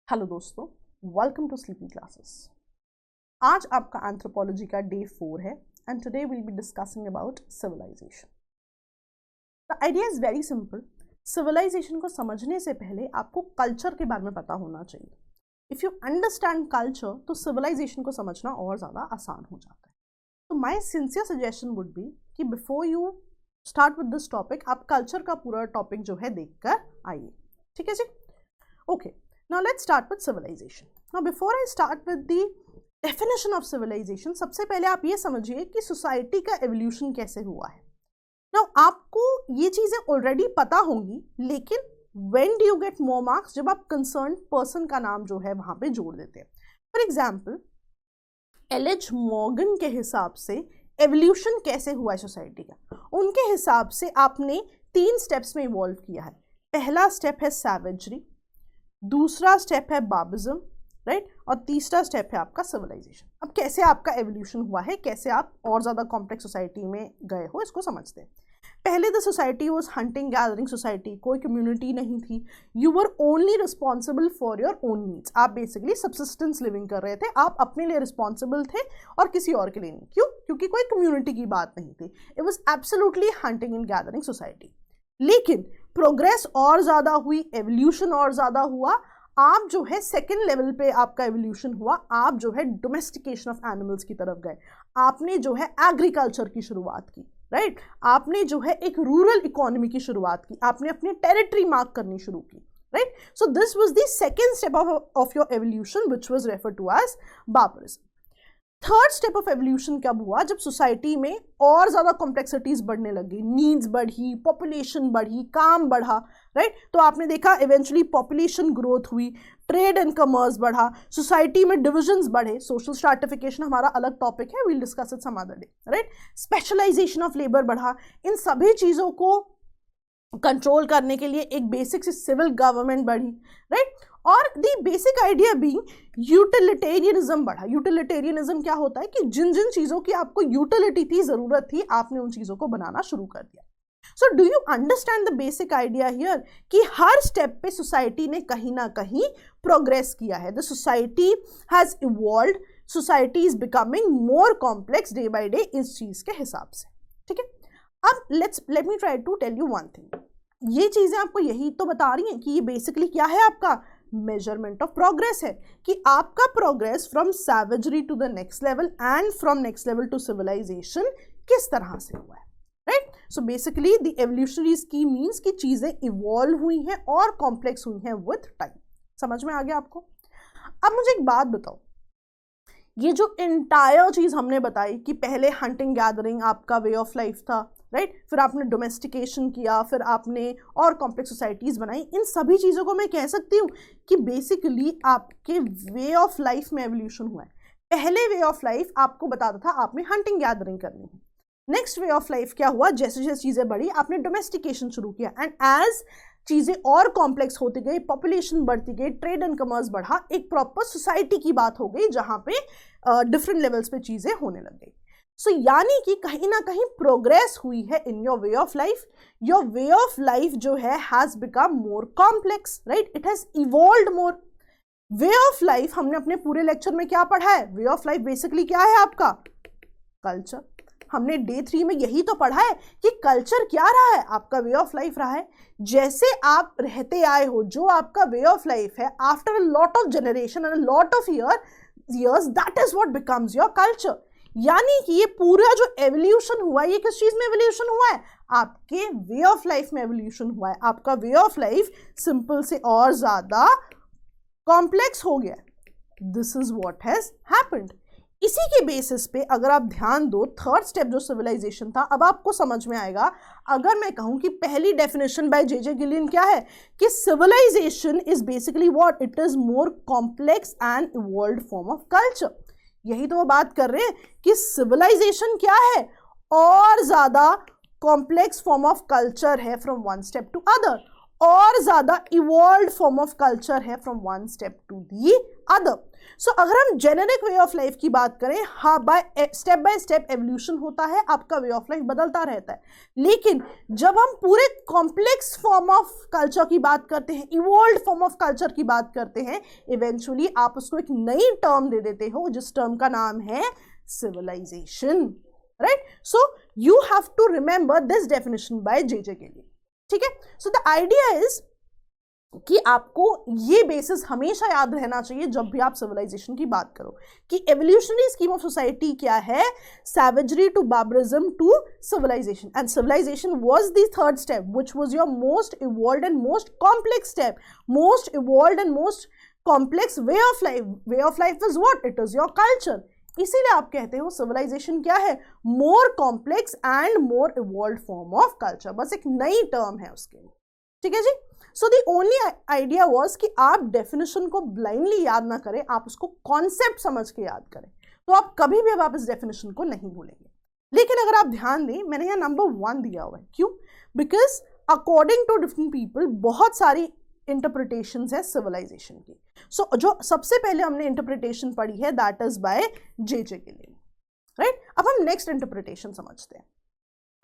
Hello दोस्तों, welcome to sleepy classes. आज आपका एंथ्रोपोलॉजी का डे 4 है and today will be discussing about civilisation. The idea is very simple. Civilisation को समझने से पहले आपको कल्चर के बारे में पता होना चाहिए। इफ यू अंडरस्टैंड कल्चर तो सिविलाइजेशन को समझना और ज़्यादा आसान हो जाता है। तो my sincere suggestion would be कि before you start with this topic आप कल्चर का पूरा टॉपिक जो है देखकर आइए। ठीक है जी? Okay, now let's start with civilization. Now before I start with the definition of civilization, सबसे पहले आप ये समझिए कि सोसाइटी का एवोल्यूशन कैसे हुआ है। Now आपको ये चीज़ें ऑलरेडी पता होंगी, लेकिन when do you get more marks? जब आप concerned person का नाम जो है वहाँ पे जोड़ देते हैं। For example, L.H. मॉर्गन के हिसाब से एवोल्यूशन कैसे हुआ है सोसाइटी का, उनके हिसाब से आपने 3 स्टेप्स में इवॉल्व किया है। पहला स्टेप है सैवेजरी, दूसरा स्टेप है बार्बरिज्म, राइट, और तीसरा स्टेप है आपका सिविलाइजेशन। अब कैसे आपका एवोल्यूशन हुआ है, कैसे आप और ज़्यादा कॉम्प्लेक्स सोसाइटी में गए हो, इसको समझते हैं। पहले the society was hunting gathering society, कोई कम्युनिटी नहीं थी। You were only responsible for your own needs. आप बेसिकली सब्सिस्टेंस लिविंग कर रहे थे, आप अपने लिए रिस्पॉन्सिबल थे और किसी और के लिए नहीं। क्यों? क्योंकि कोई कम्युनिटी की बात नहीं थी। It was absolutely hunting and gathering society. लेकिन प्रोग्रेस और ज़्यादा हुई, एवोल्यूशन और ज़्यादा हुआ। आप जो है सेकेंड लेवल पे आपका एवोल्यूशन हुआ, आप जो है डोमेस्टिकेशन ऑफ एनिमल्स की तरफ गए। आपने जो है एग्रीकल्चर की शुरुआत की, राइट, आपने जो है एक रूरल इकोनॉमी की शुरुआत की, आपने अपनी टेरिटरी मार्क करनी शुरू की, right. So this was the second step of your evolution which was referred to as barbarism. Third step of evolution कब हुआ? जब सोसाइटी में और ज़्यादा कॉम्प्लेक्सिटीज बढ़ने लगी, नीड्स बढ़ी, पॉपुलेशन बढ़ी, काम बढ़ा, राइट। तो आपने देखा इवेंचुअली पॉपुलेशन ग्रोथ हुई, ट्रेड एंड कमर्स बढ़ा, सोसाइटी में डिविजन्स बढ़े। सोशल स्ट्रैटिफिकेशन हमारा अलग टॉपिक है, we'll discuss it some other day, right. Specialisation of labour बढ़ा। इन सभी चीज़ों को कंट्रोल करने के लिए एक बेसिक सी सिविल गवर्नमेंट बढ़ी, राइट। और the basic idea being utilitarianism बढ़ा। यूटिलिटेरियनिज्म क्या होता है कि जिन जिन चीज़ों की आपको यूटिलिटी थी, ज़रूरत थी, आपने उन चीज़ों को बनाना शुरू कर दिया। So do you understand the basic idea here कि हर स्टेप पे सोसाइटी ने कहीं ना कहीं प्रोग्रेस किया है। The society has evolved, society is becoming more complex day by day इस चीज़ के हिसाब से। ठीक है, अब let me try to tell you one thing. ये चीज़ें आपको यही तो बता रही हैं कि ये बेसिकली क्या है, आपका मेजरमेंट ऑफ प्रोग्रेस है कि आपका progress from savagery to the next level and from next level to civilization किस तरह से हुआ है, right. So basically the evolutionary scheme means कि चीज़ें इवॉल्व हुई हैं और कॉम्प्लेक्स हुई हैं विथ टाइम। समझ में आ गया आपको? अब मुझे एक बात बताओ, ये जो इंटायर चीज़ हमने बताई कि पहले हंटिंग गैदरिंग आपका वे ऑफ लाइफ था, राइट, फिर आपने डोमेस्टिकेशन किया, फिर आपने और कॉम्प्लेक्स सोसाइटीज़ बनाई, इन सभी चीज़ों को मैं कह सकती हूँ कि बेसिकली आपके वे ऑफ लाइफ में एवोल्यूशन हुआ है। पहले वे ऑफ लाइफ आपको बताता था आपने हंटिंग गैदरिंग करनी है। नेक्स्ट वे ऑफ लाइफ क्या हुआ? जैसे जैसे चीज़ें बढ़ी आपने डोमेस्टिकेशन शुरू किया, एंड एज चीज़ें और कॉम्प्लेक्स होती गई, पॉपुलेशन बढ़ती गई, ट्रेड एंड कमर्स बढ़ा, एक प्रॉपर सोसाइटी की बात हो गई जहाँ पे डिफरेंट लेवल्स पे चीज़ें होने लग गई। सो यानी कि कहीं ना कहीं प्रोग्रेस हुई है in your way of life. Your way of life जो है has become more complex, right, it has evolved more. Way of life हमने अपने पूरे लेक्चर में क्या पढ़ा है? वे ऑफ लाइफ बेसिकली क्या है आपका? कल्चर। हमने डे 3 में यही तो पढ़ा है कि कल्चर क्या रहा है? आपका वे ऑफ लाइफ रहा है। जैसे आप रहते आए हो, जो आपका वे ऑफ लाइफ है, after a lot of generation and a lot of years, that is what becomes your culture. यानी कि ये पूरा जो एवोल्यूशन हुआ है, ये किस चीज में एवोल्यूशन हुआ है? आपके वे ऑफ लाइफ में एवोल्यूशन हुआ है। आपका वे ऑफ लाइफ सिंपल से और ज्यादा कॉम्प्लेक्स हो गया। This is what has happened. इसी के बेसिस पे अगर आप ध्यान दो, थर्ड स्टेप जो सिविलाइजेशन था, अब आपको समझ में आएगा। अगर मैं कहूं कि पहली डेफिनेशन बाय जे गिलियन क्या है कि civilisation is basically what? It is more complex and evolved form of culture. यही तो वो बात कर रहे हैं कि सिविलाइजेशन क्या है? और ज्यादा कॉम्प्लेक्स फॉर्म ऑफ कल्चर है from one step to other, और ज्यादा इवॉल्व्ड फॉर्म ऑफ कल्चर है from one step to the other. So अगर हम जेनेरिक वे ऑफ लाइफ की बात करें, हाँ बाय स्टेप एवोल्यूशन होता है, आपका वे ऑफ लाइफ बदलता रहता है, लेकिन जब हम पूरे कॉम्प्लेक्स फॉर्म ऑफ कल्चर की बात करते हैं, इवॉल्व्ड फॉर्म ऑफ कल्चर की बात करते हैं, इवेंचुअली आप उसको एक नई टर्म दे देते हो जिस टर्म का नाम है civilisation, right. So you have to remember this definition by J J. Kelly. ठीक है. सो द आइडिया इज कि आपको ये बेसिस हमेशा याद रहना चाहिए जब भी आप सिविलाइजेशन की बात करो कि एवोल्यूशनरी स्कीम ऑफ सोसाइटी क्या है, savagery to barbarism to civilization, and civilization was the third step which was your most evolved and most complex step, most evolved and most complex way of life. Way of life is what? It is your culture. इसीलिए आप कहते हो civilization क्या है? More complex and more evolved form of culture. बस एक नई term है उसके लिए. ठीक है जी. So the only idea was कि आप डेफिनेशन को ब्लाइंडली याद ना करें, आप उसको कॉन्सेप्ट समझ के याद करें, तो आप कभी भी अब आप इस डेफिनेशन को नहीं भूलेंगे. लेकिन अगर आप ध्यान दें, मैंने यहाँ नंबर 1 दिया हुआ है. क्यों? Because according to different people बहुत सारी इंटरप्रिटेशंस है सिविलाइजेशन की. सो जो सबसे पहले हमने इंटरप्रिटेशन पढ़ी है दैट इज बाय जे.जे. केली, राइट. अब हम नेक्स्ट इंटरप्रिटेशन समझते हैं.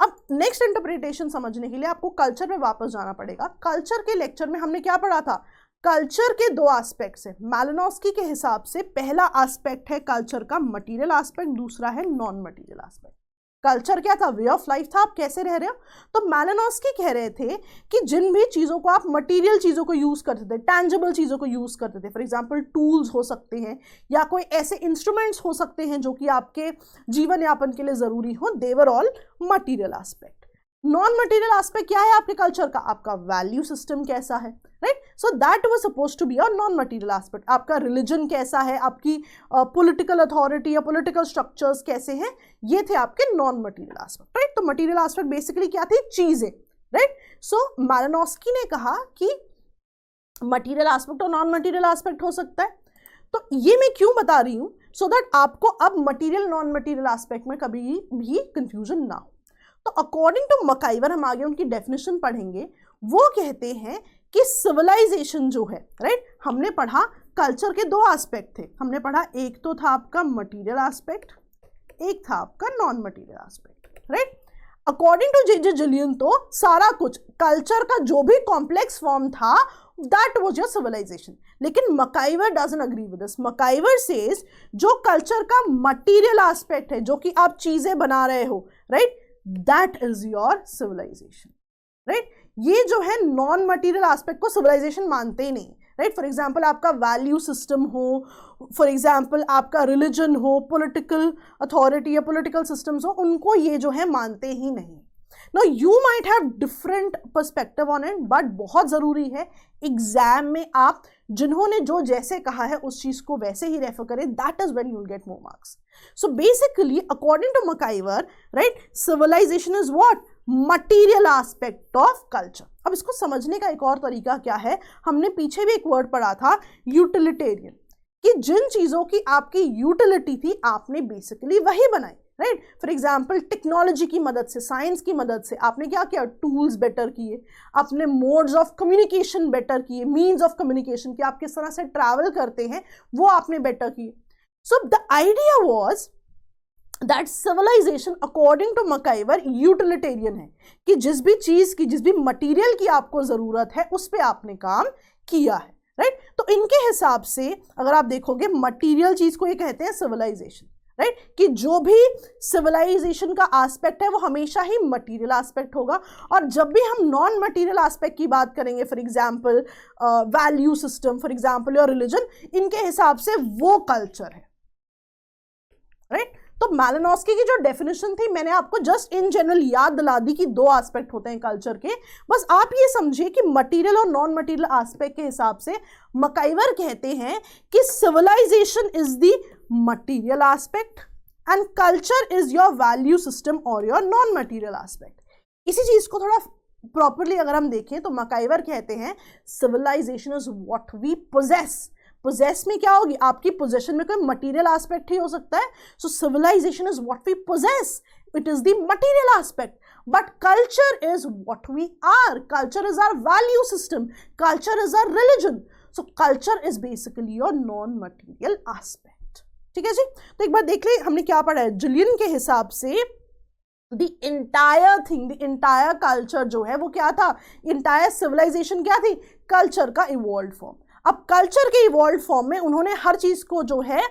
अब नेक्स्ट इंटरप्रिटेशन समझने के लिए आपको कल्चर में वापस जाना पड़ेगा. कल्चर के लेक्चर में हमने क्या पढ़ा था? कल्चर के 2 एस्पेक्ट्स है. मैलिनोव्स्की के हिसाब से पहला एस्पेक्ट है कल्चर का मटेरियल एस्पेक्ट, दूसरा है नॉन मटेरियल एस्पेक्ट. कल्चर क्या था? वे ऑफ लाइफ था, आप कैसे रह रहे हो. तो मैलिनोव्स्की कह रहे थे कि जिन भी चीज़ों को आप मटेरियल चीज़ों को यूज़ करते थे, टैंजिबल चीज़ों को यूज़ करते थे, फॉर एग्जांपल टूल्स हो सकते हैं या कोई ऐसे इंस्ट्रूमेंट्स हो सकते हैं जो कि आपके जीवन यापन के लिए ज़रूरी हो, they were all material aspect. Non material aspect क्या है आपके कल्चर का? आपका वैल्यू सिस्टम कैसा है, right. So that was supposed to be a non material aspect. आपका रिलीजन कैसा है, आपकी पॉलिटिकल अथॉरिटी या पॉलिटिकल स्ट्रक्चर्स कैसे हैं, ये थे आपके नॉन मटीरियल एस्पेक्ट, राइट. तो मटीरियल एस्पेक्ट बेसिकली क्या थी? चीजें, राइट. सो मैलिनोव्स्की ने कहा कि मटीरियल एस्पेक्ट और नॉन मटीरियल एस्पेक्ट हो सकता है. तो ये मैं क्यों बता रही हूं? सो दैट आपको अब मटीरियल नॉन मटीरियल एस्पेक्ट में कभी भी कंफ्यूजन ना हो. तो अकॉर्डिंग टू मकाइवर, हम आगे उनकी डेफिनेशन पढ़ेंगे, वो कहते हैं कि सिविलाइजेशन जो है, राइट, हमने पढ़ा कल्चर के 2 एस्पेक्ट थे. हमने पढ़ा एक तो था आपका मटेरियल एस्पेक्ट, एक था आपका non material aspect, right. According to J J. Gillin तो सारा कुछ कल्चर का जो भी कॉम्प्लेक्स फॉर्म था दैट वाज योर सिविलाइजेशन. लेकिन MacIver doesn't agree with this. MacIver says जो कल्चर का मटेरियल एस्पेक्ट है, जो कि आप चीजें बना रहे हो, right, that is your civilization, right. ये जो है नॉन मटीरियल एस्पेक्ट को सिविलाइजेशन मानते ही नहीं, राइट. फॉर एग्जाम्पल आपका वैल्यू सिस्टम हो, फॉर एग्जाम्पल आपका रिलीजन हो, पॉलिटिकल अथॉरिटी या पॉलिटिकल सिस्टम्स हो, उनको ये जो है मानते ही नहीं. Now you might have different perspective on it, but बहुत ज़रूरी है एग्जाम में आप जिन्होंने जो जैसे कहा है उस चीज़ को वैसे ही रेफर करें. That is when you will get more marks. So basically, according to McIver, right, civilization is what? Material aspect of culture. अब इसको समझने का एक और तरीका क्या है? हमने पीछे भी एक वर्ड पढ़ा था, यूटिलिटेरियन, कि जिन चीज़ों की आपकी यूटिलिटी थी आपने बेसिकली वही बनाई, राइट. फॉर एग्जाम्पल टेक्नोलॉजी की मदद से, साइंस की मदद से आपने क्या किया? टूल्स बेटर किए, अपने मोड्स ऑफ कम्युनिकेशन बेटर किए, मीन्स ऑफ कम्युनिकेशन कि आप किस तरह से ट्रैवल करते हैं वो आपने बेटर किए. So the idea was that civilization according to MacIver utilitarian है, कि जिस भी चीज़ की, जिस भी मटीरियल की आपको ज़रूरत है उस पर आपने काम किया है, राइट. तो इनके हिसाब से अगर आप देखोगे मटीरियल चीज़ को ये कहते हैं सिविलाइजेशन, राइट, कि जो भी सिविलाइजेशन का एस्पेक्ट है वो हमेशा ही मटेरियल एस्पेक्ट होगा. और जब भी हम नॉन मटेरियल एस्पेक्ट की बात करेंगे, for example value system, for example your religion, इनके हिसाब से वो कल्चर है, राइट. तो मैलिनोव्स्की की जो डेफिनेशन थी मैंने आपको जस्ट इन जनरल याद दिला दी कि 2 एस्पेक्ट होते हैं कल्चर के. बस आप ये समझिए कि मटेरियल और नॉन मटेरियल एस्पेक्ट के हिसाब से मकाइवर कहते हैं कि civilisation is the material aspect and culture is your value system और योर नॉन मटेरियल एस्पेक्ट. इसी चीज को थोड़ा प्रॉपरली अगर हम देखें तो मकाइवर कहते हैं civilisation is what we possess. Possess में क्या होगी? आपकी पोजेशन में कोई मटेरियल एस्पेक्ट ही हो सकता है. So civilisation is what we possess, it is the material aspect. But culture is what we are. Culture is our value system, culture is our religion. So culture is basically your non material aspect. ठीक है जी, तो एक बार देख ले हमने क्या पढ़ा है। जुलियन के हिसाब से the entire thing, the entire culture जो है वो क्या था, इंटायर सिविलाइजेशन क्या थी, कल्चर का इवॉल्व फॉर्म। अब कल्चर के इवॉल्व फॉर्म में उन्होंने हर चीज को जो है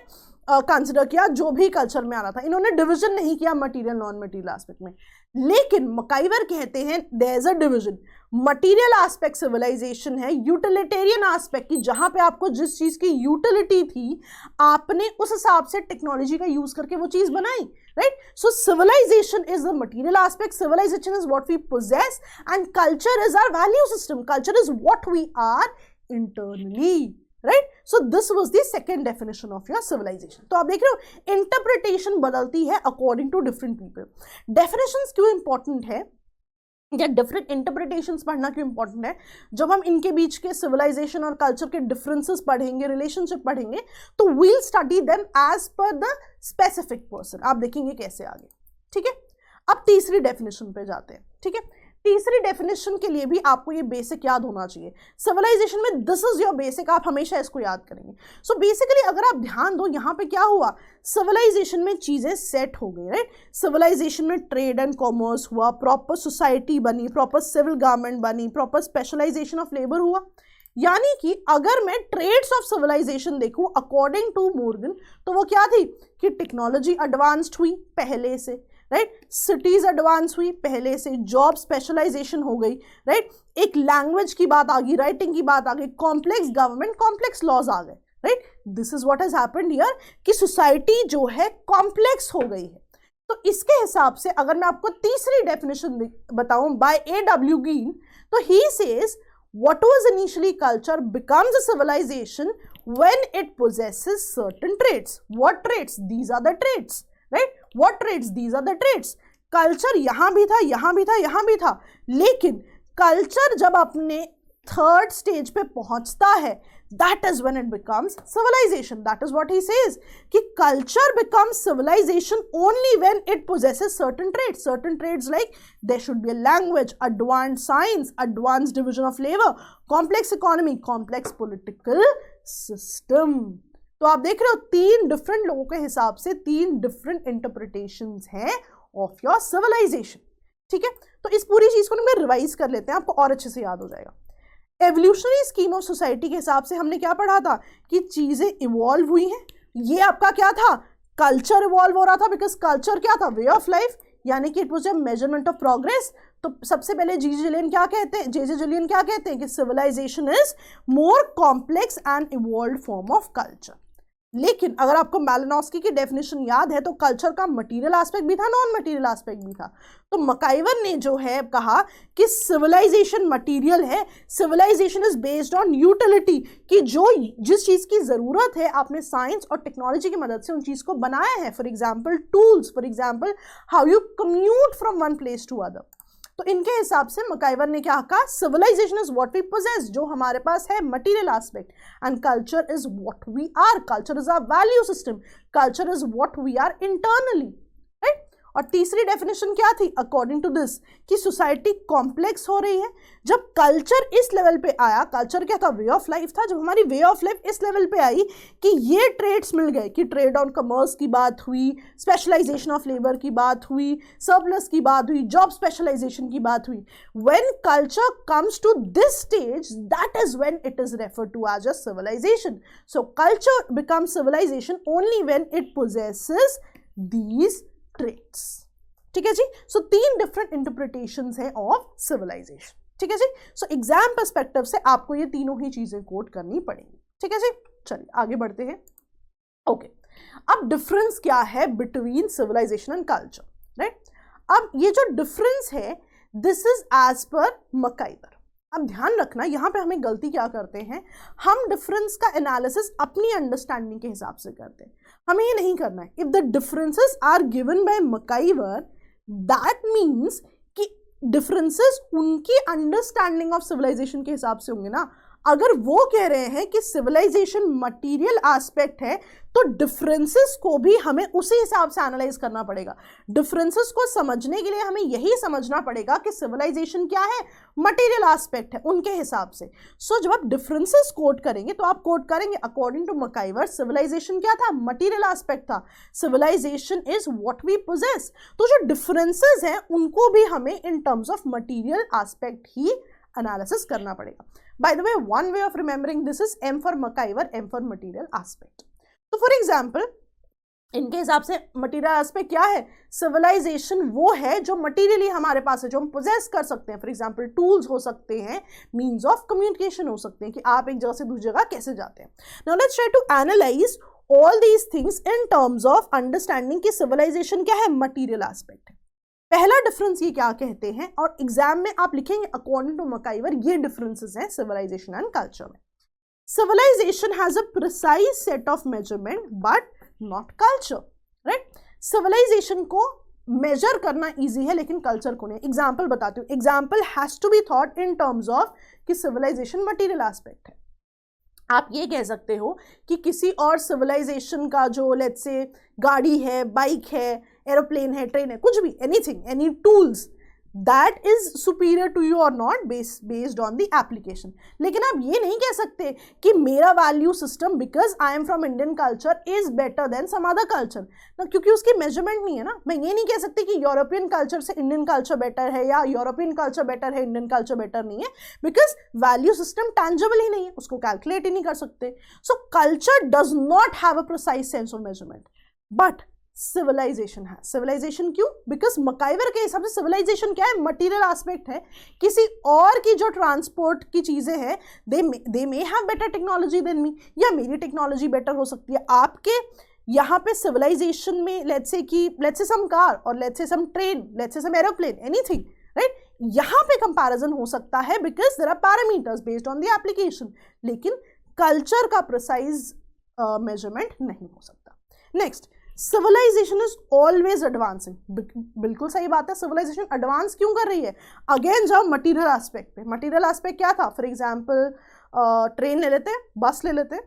कंसिडर किया जो भी कल्चर में आ रहा था, इन्होंने डिवीजन नहीं किया मटीरियल नॉन मटीरियल एस्पेक्ट में। लेकिन मकाइवर कहते हैं there is a division, material aspect civilisation है, यूटिलिटेरियन एस्पेक्ट की जहां पे आपको जिस चीज की यूटिलिटी थी आपने उस हिसाब से टेक्नोलॉजी का यूज करके वो चीज बनाई, right. So civilisation is the material aspect, civilisation is what we possess and culture is our value system, culture is what we are internally, right? So this was the second definition of your civilization. तो आप देख रहे हो interpretation बदलती है according to different people. Definitions क्यों important है या डिफरेंट इंटरप्रिटेशंस पढ़ना क्यों इंपॉर्टेंट है, जब हम इनके बीच के सिविलाइजेशन और कल्चर के डिफरेंसेस पढ़ेंगे, रिलेशनशिप पढ़ेंगे, तो we'll study them as per the specific person. आप देखेंगे कैसे आगे, ठीक है। अब तीसरी डेफिनेशन पे जाते हैं, ठीक है। तीसरी डेफिनेशन के लिए भी आपको ये बेसिक याद होना चाहिए। सिविलाइजेशन में दिस इज योर बेसिक, आप हमेशा इसको याद करेंगे। सो बेसिकली अगर आप ध्यान दो यहाँ पे क्या हुआ, सिविलाइजेशन में चीजें सेट हो गई, राइट। सिविलाइजेशन में ट्रेड एंड कॉमर्स हुआ, प्रॉपर सोसाइटी बनी, प्रॉपर सिविल गवर्नमेंट बनी, प्रॉपर स्पेशलाइजेशन ऑफ लेबर हुआ। यानी कि अगर मैं ट्रेड्स ऑफ सिविलाइजेशन देखूं अकॉर्डिंग टू मॉर्गन, तो वो क्या थी कि टेक्नोलॉजी एडवांस्ड हुई पहले से, राइट, सिटीज एडवांस हुई पहले से, जॉब स्पेशलाइजेशन हो गई, राइट, एक लैंग्वेज की बात आ गई, राइटिंग की बात आ गई, कॉम्प्लेक्स गवर्नमेंट, कॉम्प्लेक्स लॉज आ गए, right. This is what has happened here कि सोसाइटी जो है कॉम्प्लेक्स हो गई है। तो इसके हिसाब से अगर मैं आपको तीसरी डेफिनेशन बताऊं बाय A.W. Green, तो he says what was initially culture becomes a civilization when it possesses certain traits. What traits? These are the traits, right? What traits? These are the traits. Culture यहाँ भी था, यहाँ भी था, यहाँ भी था, लेकिन culture जब अपने थर्ड स्टेज पे पहुंचता है, that is when it becomes civilization. That is what he says कि culture becomes civilization only when it possesses certain traits. Certain traits like there should be a language, advanced science, advanced division of labor, complex economy, complex political system. तो आप देख रहे हो तीन different लोगों के हिसाब से तीन डिफरेंट इंटरप्रिटेशंस हैं ऑफ योर सिविलाइजेशन, ठीक है। तो इस पूरी चीज को मैं रिवाइज कर लेते हैं, आपको और अच्छे से याद हो जाएगा। एवोल्यूशनरी स्कीम ऑफ सोसाइटी के हिसाब से हमने क्या पढ़ा था कि चीजें इवॉल्व हुई हैं। ये आपका क्या था, कल्चर इवॉल्व हो रहा था, बिकॉज कल्चर क्या था, वे ऑफ लाइफ, यानी कि it was a measurement of progress. तो सबसे पहले जे जे जुलियन क्या कहते हैं कि civilisation is more complex and evolve form of culture. लेकिन अगर आपको मैलिनोस्की की डेफिनेशन याद है तो कल्चर का मटेरियल एस्पेक्ट भी था, नॉन मटेरियल एस्पेक्ट भी था। तो मकाइवर ने जो है कहा कि सिविलाइजेशन मटेरियल है, civilisation is based on utility, कि जो जिस चीज़ की ज़रूरत है आपने साइंस और टेक्नोलॉजी की मदद से उन चीज़ को बनाया है। For example tools, for example how you commute from one place to other. तो इनके हिसाब से मकाइवर ने क्या कहा, civilisation is what we possess, जो हमारे पास है material aspect, and culture is what we are, culture is our value system, culture is what we are internally, right. और तीसरी डेफिनेशन क्या थी अकॉर्डिंग टू दिस, कि सोसाइटी कॉम्प्लेक्स हो रही है। जब कल्चर इस लेवल पे आया, कल्चर क्या था, वे ऑफ लाइफ था, जब हमारी वे ऑफ लाइफ इस लेवल पे आई कि ये ट्रेड्स मिल गए, कि ट्रेड ऑन कमर्स की बात हुई, स्पेशलाइजेशन ऑफ लेबर की बात हुई, सरप्लस की बात हुई, जॉब स्पेशलाइजेशन की बात हुई। When culture comes to this stage, that is when it is referred to as a civilisation. So culture becomes civilisation only when it possesses these traits, ठीक है जी। सो तीन डिफरेंट इंटरप्रिटेशंस हैं of civilisation, ठीक है जी। So exam perspective से आपको ये तीनों ही चीजें कोट करनी पड़ेंगी, ठीक है जी। चलिए आगे बढ़ते हैं। ओके, अब डिफरेंस क्या है between civilisation and culture, right. अब ये जो डिफरेंस है दिस इज एज पर मकाइवर। अब ध्यान रखना यहाँ पे हमें गलती क्या करते हैं, हम डिफरेंस का एनालिसिस अपनी अंडरस्टैंडिंग के हिसाब से करते हैं। हमें ये नहीं करना है। If the differences are given by MacIver, that means कि डिफरेंसेस उनकी अंडरस्टैंडिंग ऑफ सिविलाइजेशन के हिसाब से होंगे ना। अगर वो कह रहे हैं कि सिविलाइजेशन मटेरियल एस्पेक्ट है तो डिफरेंसेस को भी हमें उसी हिसाब से एनालाइज करना पड़ेगा। डिफरेंसेस को समझने के लिए हमें यही समझना पड़ेगा कि सिविलाइजेशन क्या है, मटेरियल एस्पेक्ट है उनके हिसाब से। सो जब आप डिफरेंसेस कोट करेंगे तो आप कोट करेंगे अकॉर्डिंग टू मकाइवर सिविलाइजेशन क्या था, मटेरियल एस्पेक्ट था, civilization is what we possess. तो जो डिफरेंसेस हैं उनको भी हमें in terms of material aspect ही एनालिसिस करना पड़ेगा। By the way, one way of remembering this is M for MacIver, M for material aspect. तो फॉर एग्जाम्पल इनके हिसाब से मटेरियल एस्पेक्ट क्या है, सिविलाइजेशन वो है जो मटेरियली हमारे पास है, जो हम पोजेस कर सकते हैं। फॉर एग्जाम्पल टूल्स हो सकते हैं, मीन्स ऑफ कम्युनिकेशन हो सकते हैं कि आप एक जगह से दूसरी जगह कैसे जाते हैं। Now let's try to analyse all these things in terms of understanding कि सिविलाइजेशन क्या है, मटेरियल एस्पेक्ट है। पहला डिफरेंस ये क्या कहते हैं, और एग्जाम में आप लिखेंगे अकॉर्डिंग टू मकाइवर ये डिफरेंसेस हैं सिविलाइजेशन एंड कल्चर में। Civilization has a precise set of measurement but not culture, right? Civilization को measure करना easy है लेकिन culture को नहीं। Example बताती हूँ। Example has to be thought in terms of कि civilization material aspect है। आप ये कह सकते हो कि किसी और civilization का जो let's say गाड़ी है, बाइक है, एरोप्लेन है, ट्रेन है, कुछ भी, anything, any tools, that is superior to you or not based on the application। लेकिन आप ये नहीं कह सकते कि मेरा value system because I am from Indian culture is better than some other culture ना, क्योंकि उसकी मेजरमेंट नहीं है ना। मैं ये नहीं कह सकती कि यूरोपियन कल्चर से इंडियन कल्चर बेटर है या यूरोपियन कल्चर बेटर है, इंडियन कल्चर बेटर नहीं है, बिकॉज वैल्यू सिस्टम टैंजिबल ही नहीं है, उसको कैलकुलेट ही नहीं कर सकते। So culture does not have a precise sense of measurement, but civilisation है। सिविलाइजेशन क्यों? बिकॉज मकाइवर के हिसाब से सिविलाइजेशन क्या है, मटेरियल एस्पेक्ट है। किसी और की जो ट्रांसपोर्ट की चीजें हैं, they may have better technology than me, या मेरी टेक्नोलॉजी बेटर हो सकती है। आपके यहाँ पे सिविलाइजेशन में लेट्स से सम कार और let's say some train, let's say some aeroplane, anything, right? यहाँ पे कंपैरिजन हो सकता है because there are parameters based on the application, लेकिन कल्चर का प्रिसाइज मेजरमेंट नहीं हो सकता। Next, civilisation is always advancing. बिल्कुल सही बात है, सिविलाइजेशन एडवांस क्यों कर रही है? अगेन जाओ मटेरियल एस्पेक्ट पे। मटेरियल एस्पेक्ट क्या था? फॉर एग्जांपल ट्रेन ले लेते हैं, बस ले लेते हैं,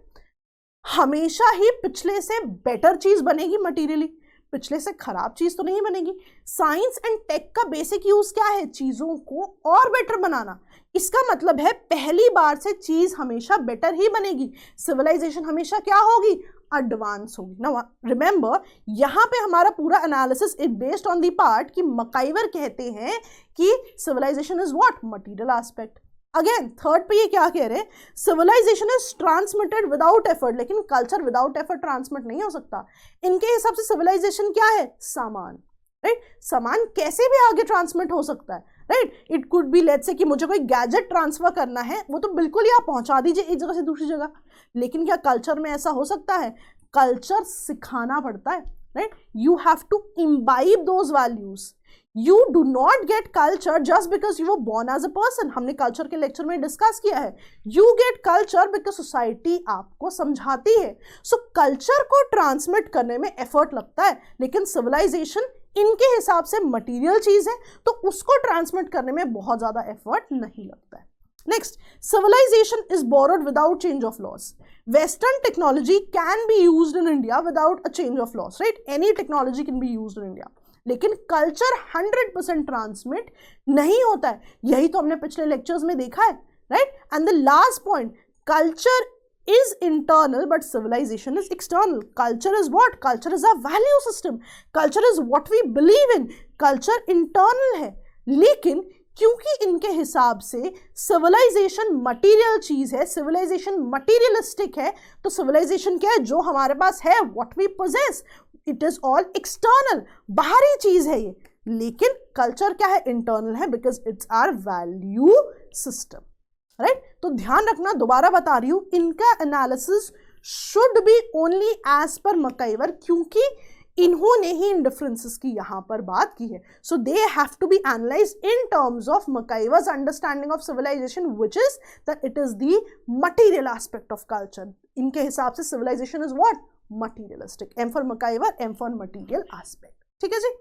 हमेशा ही पिछले से बेटर चीज बनेगी मटेरियली, पिछले से खराब चीज तो नहीं बनेगी। साइंस एंड टेक का बेसिक यूज क्या है? चीजों को और बेटर बनाना। इसका मतलब है पहली बार से चीज हमेशा बेटर ही बनेगी। सिविलाइजेशन हमेशा क्या होगी? एडवांस होगी। नाउ रिमेंबर, यहाँ पे हमारा पूरा analysis is based on the part कि मकाइवर कहते हैं कि civilisation is what? Material aspect. Again third पे ये क्या कह रहे हैं? Civilisation is transmitted without effort, लेकिन कल्चर विदाउट एफर्ट ट्रांसमिट नहीं हो सकता। इनके हिसाब से सिविलाइजेशन क्या है? सामान, राइट? सामान कैसे भी आगे ट्रांसमिट हो सकता है, right? It could be let's say कि मुझे कोई गैजेट ट्रांसफर करना है, वो तो बिल्कुल ही आप पहुंचा दीजिए एक जगह से दूसरी जगह, लेकिन क्या कल्चर में ऐसा हो सकता है? कल्चर सिखाना पड़ता है, right? You have to imbibe those values. You do not get culture just because you were born as a person। हमने कल्चर के लेक्चर में डिस्कस किया है। You get culture because society आपको समझाती है। सो कल्चर को ट्रांसमिट करने में एफर्ट लगता है, लेकिन सिविलाइजेशन इनके हिसाब से मटेरियल चीज है तो उसको ट्रांसमिट करने में बहुत ज्यादा एफर्ट नहीं लगता है। Next, civilisation is borrowed without change of loss. Western technology can be used in India without a change of loss, right? Any technology can be used in India, लेकिन कल्चर 100% ट्रांसमिट नहीं होता है। यही तो हमने पिछले लेक्चर्स में देखा है, right? And the last point, culture is internal but civilization is external। culture is what? culture is a value system, culture is what we believe in। culture internal है, लेकिन क्योंकि इनके हिसाब से सिविलाइजेशन मटेरियल चीज है, सिविलाइजेशन मटेरियलिस्टिक है, तो सिविलाइजेशन क्या है? जो हमारे पास है, what we possess, it is all external, बाहरी चीज है ये। लेकिन कल्चर क्या है? इंटरनल है, because it's our value system, right? तो ध्यान रखना, दोबारा बता रही हूं, इनका analysis should be only as per MacIver, क्योंकि इन्होंने ही इन डिफरेंसेस की यहां पर बात की है। So they have to be analysed in terms of MacIver's understanding of civilization, which is that it is the material aspect of culture. इनके हिसाब से civilization is what? Materialistic. M for MacIver, M for material aspect. ठीक है जी।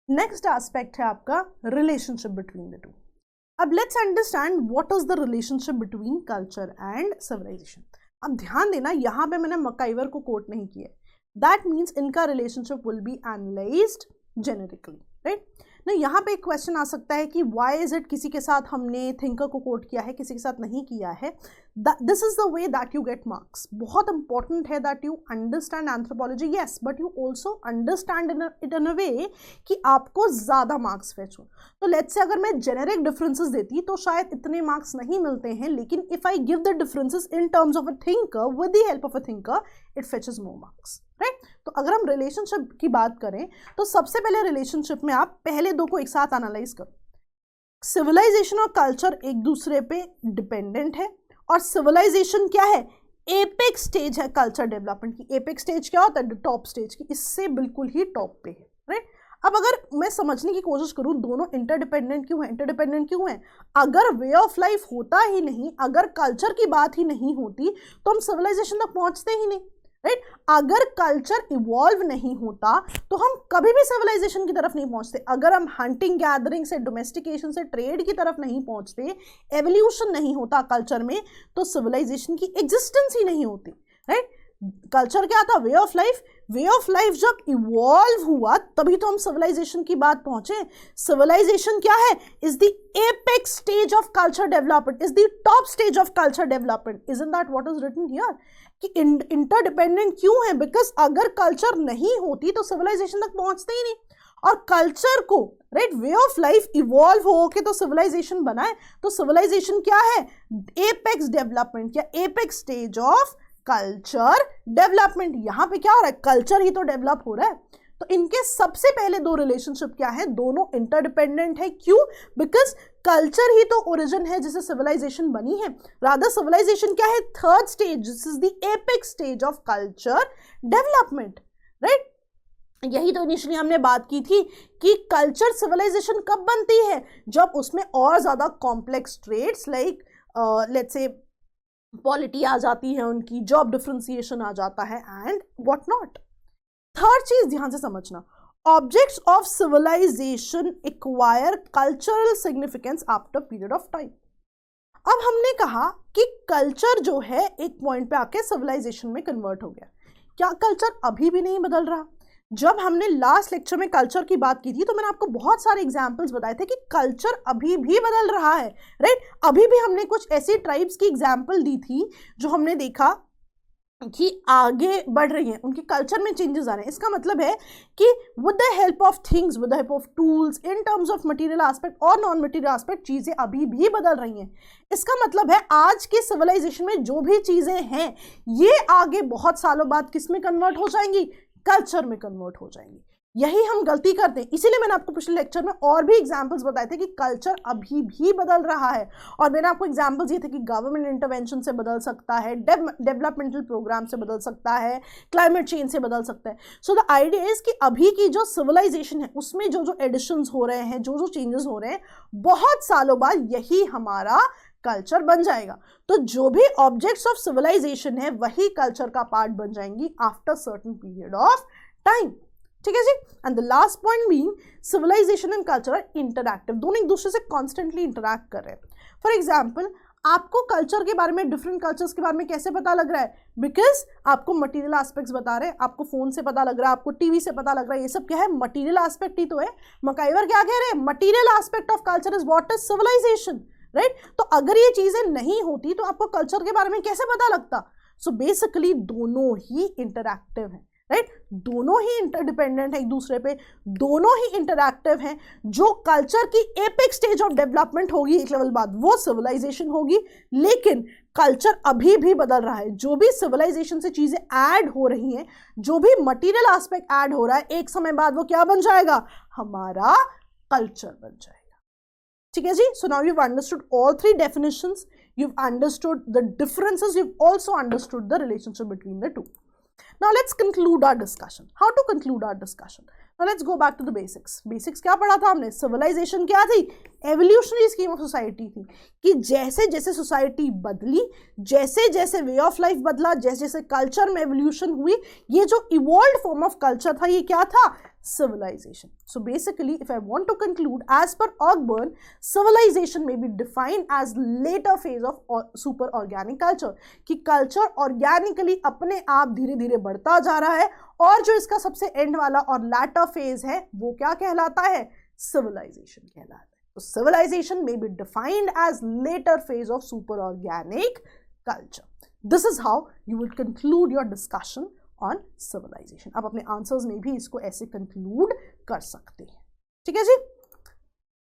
Next aspect है आपका relationship between the two. अब let's understand what is the relationship between culture and civilization. अब ध्यान देना, यहाँ पे मैंने मकाइवर को कोट नहीं किया, दैट मीन्स इनका relationship will be analysed generically, right ना। यहाँ पे एक क्वेश्चन आ सकता है कि व्हाई इज इट किसी के साथ हमने थिंकर को कोट किया है, किसी के साथ नहीं किया है। This is the way that you get marks. बहुत इंपॉर्टेंट है that you understand anthropology, yes, but you also understand it in a way कि आपको ज़्यादा मार्क्स फेच हो। तो लेट्स से अगर मैं जेनेरिक डिफरेंसेस देती तो शायद इतने मार्क्स नहीं मिलते हैं, लेकिन if I give the differences in terms of a thinker with the help of a thinker, it फेचेस more marks, right. तो अगर हम रिलेशनशिप की बात करें तो सबसे पहले रिलेशनशिप में आप पहले दो को एक साथ एनालाइज करो। सिविलाइजेशन और कल्चर एक दूसरे पे डिपेंडेंट है, और सिविलाइजेशन क्या है, एपेक्स स्टेज है कल्चर डेवलपमेंट की। एपेक्स स्टेज क्या होता है, टॉप स्टेज की, इससे बिल्कुल ही टॉप पे है, राइट। अब अगर मैं समझने की कोशिश करूं दोनों इंटरडिपेंडेंट क्यों है, इंटरडिपेंडेंट क्यों है, अगर वे ऑफ लाइफ होता ही नहीं, अगर कल्चर की बात ही नहीं होती तो हम सिविलाइजेशन तक पहुंचते ही नहीं, राइट। अगर कल्चर इवॉल्व नहीं होता तो हम कभी भी सिविलाइजेशन की तरफ नहीं पहुंचते। अगर हम हंटिंग गैदरिंग से, डोमेस्टिकेशन से ट्रेड की तरफ नहीं पहुंचते, एवोल्यूशन नहीं होता कल्चर में, तो सिविलाइजेशन की एग्जिस्टेंस ही नहीं होती, राइट। कल्चर क्या था, वे of life. Way of life जब इवॉल्व हुआ तभी तो हम सिविलाइजेशन की बात पहुंचे। सिविलाइजेशन क्या है, is the apex stage of culture development, is the top stage of culture development. Isn't that what is written here कि इंटरडिपेंडेंट क्यों है, बिकॉज अगर कल्चर नहीं होती तो सिविलाइजेशन तक पहुंचते ही नहीं। और कल्चर को, right, way of life evolve हो के तो सिविलाइजेशन बनाए, तो सिविलाइजेशन क्या है, एपेक्स डेवलपमेंट या apex stage of culture development. यहां पे क्या हो रहा है, कल्चर ही तो डेवलप हो रहा है। तो इनके सबसे पहले दो रिलेशनशिप क्या है, दोनों इंटरडिपेंडेंट है। क्यों, बिकॉज कल्चर ही तो ओरिजिन है जिससे सिविलाइजेशन बनी है। रादर सिविलाइजेशन क्या है, third stage, this is the apex stage of culture development, right. यही तो इनिशियली हमने बात की थी कि कल्चर सिविलाइजेशन कब बनती है, जब उसमें और ज्यादा complex traits like let's say polity आ जाती है, उनकी जॉब डिफरेंशिएशन आ जाता है एंड व्हाट नॉट। थर्ड चीज ध्यान से समझना, objects of civilisation acquire cultural significance after period of time. अब हमने कहा कि कल्चर जो है एक पॉइंट पे आके सिविलाइजेशन में कन्वर्ट हो गया। क्या कल्चर अभी भी नहीं बदल रहा? जब हमने लास्ट लेक्चर में कल्चर की बात की थी तो मैंने आपको बहुत सारे एग्जाम्पल्स बताए थे कि कल्चर अभी भी बदल रहा है, राइट। अभी भी हमने कुछ ऐसी ट्राइब्स की एग्जाम्पल दी थी जो हमने देखा कि आगे बढ़ रही हैं, उनके कल्चर में चेंजेस आ रहे हैं। इसका मतलब है कि with the help of things, with the help of tools, in terms of material aspect और नॉन मटेरियल एस्पेक्ट, चीज़ें अभी भी बदल रही हैं। इसका मतलब है आज के सिविलाइजेशन में जो भी चीज़ें हैं ये आगे बहुत सालों बाद किस में कन्वर्ट हो जाएंगी, कल्चर में कन्वर्ट हो जाएंगी। यही हम गलती करते हैं। इसीलिए मैंने आपको पिछले लेक्चर में और भी एग्जांपल्स बताए थे कि कल्चर अभी भी बदल रहा है, और मैंने आपको एग्जांपल्स दिए थे कि गवर्नमेंट इंटरवेंशन से बदल सकता है, डेवलपमेंटल प्रोग्राम से बदल सकता है, क्लाइमेट चेंज से बदल सकता है। सो द आइडिया इज कि अभी की जो सिविलाइजेशन है उसमें जो जो एडिशंस हो रहे हैं, जो जो चेंजेस हो रहे हैं, बहुत सालों बाद यही हमारा कल्चर बन जाएगा। तो जो भी ऑब्जेक्ट्स ऑफ सिविलाइजेशन है वही कल्चर का पार्ट बन जाएंगी after certain period of time, ठीक है जी। And the last point being civilization and culture are interactive, दोनों एक दूसरे से कॉन्स्टेंटली इंटरैक्ट कर रहे हैं। फॉर एग्जाम्पल, आपको कल्चर के बारे में, डिफरेंट कल्चर्स के बारे में कैसे पता लग रहा है, बिकॉज आपको मटेरियल एस्पेक्ट्स बता रहे हैं, आपको फोन से पता लग रहा है, आपको टीवी से पता लग रहा है, ये सब क्या है, मटेरियल एस्पेक्ट ही तो है। मकाइवर क्या कह रहे हैं, material aspect of culture is what is civilisation, right. तो अगर ये चीजें नहीं होती तो आपको कल्चर के बारे में कैसे पता लगता? सो बेसिकली दोनों ही इंटरैक्टिव हैं, राइट। दोनों ही इंटरडिपेंडेंट है एक दूसरे पे, दोनों ही इंटरैक्टिव हैं। जो कल्चर की एपिक स्टेज ऑफ डेवलपमेंट होगी एक लेवल बाद वो सिविलाइजेशन होगी, लेकिन कल्चर अभी भी बदल रहा है। जो भी सिविलाइजेशन से चीजें ऐड हो रही हैं, जो भी मटेरियल एस्पेक्ट ऐड हो रहा है, एक समय बाद वो क्या बन जाएगा, हमारा कल्चर बन जाएगा, ठीक है जी। So now you've understood all three definitions, you've understood the differences, you've also understood the relationship between the two. Now let's conclude our discussion. How to conclude our discussion? Now let's go back to the basics. Basics क्या पढ़ा था हमने? Civilization क्या थी? Evolutionary scheme of society थी कि जैसे जैसे society बदली, जैसे जैसे way of life बदला, जैसे जैसे culture में evolution हुई, ये जो evolved form of culture था, ये क्या था? Civilization. So basically, if I want to conclude, as per Ogburn, civilization may be defined as later phase of super organic culture. कि culture organically अपने आप धीरे धीरे बढ़ता जा रहा है, और जो इसका सबसे एंड वाला और latter phase है, वो क्या कहलाता है? Civilization कहलाता है. So civilization may be defined as later phase of super organic culture. This is how you will conclude your discussion on civilization. आप अपने आंसर्स में भी इसको ऐसे कंक्लूड कर सकते हैं. ठीक है जी.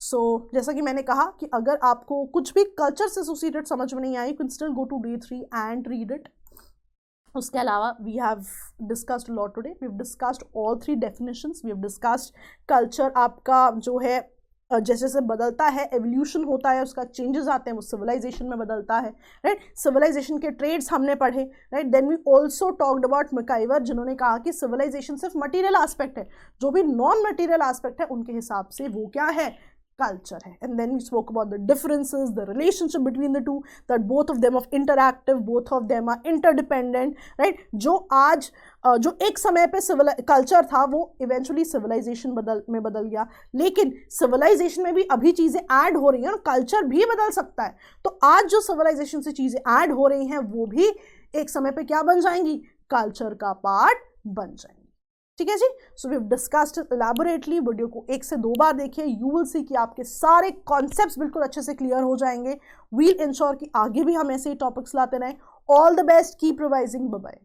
सो जैसा कि मैंने कहा कि अगर आपको कुछ भी कल्चर से एसोसिएटेड समझ में नहीं आई, you can still go to day 3 and read it. उसके अलावा we have discussed lot today. We have discussed all 3 definitions. We have discussed culture आपका जो है जैसे जैसे बदलता है, एवोल्यूशन होता है, उसका चेंजेस आते हैं, वो सिविलाइजेशन में बदलता है. राइट. सिविलाइजेशन के ट्रेड्स हमने पढ़े. Right. Then we also talked about MacIver, जिन्होंने कहा कि सिविलाइजेशन सिर्फ मटीरियल एस्पेक्ट है, जो भी नॉन मटीरियल एस्पेक्ट है उनके हिसाब से वो क्या है? culture है. And then we spoke about the differences, the relationship between the two, that both of them are interactive, both of them are interdependent, right? जो आज जो एक समय पे कल्चर था वो इवेंचुअली सिविलाइजेशन में बदल गया, लेकिन सिविलाइजेशन में भी अभी चीज़ें ऐड हो रही हैं और कल्चर भी बदल सकता है. तो आज जो सिविलाइजेशन से चीज़ें ऐड हो रही हैं वो भी एक समय पे क्या बन जाएंगी? कल्चर का पार्ट बन जाएंगी. ठीक है जी. So we have discussed elaborately. Video को 1 से 2 बार देखिए. यू विल सी कि आपके सारे कॉन्सेप्ट्स बिल्कुल अच्छे से क्लियर हो जाएंगे. वील इंश्योर कि आगे भी हम ऐसे ही टॉपिक्स लाते रहें. All the best. Keep revising. Bye bye.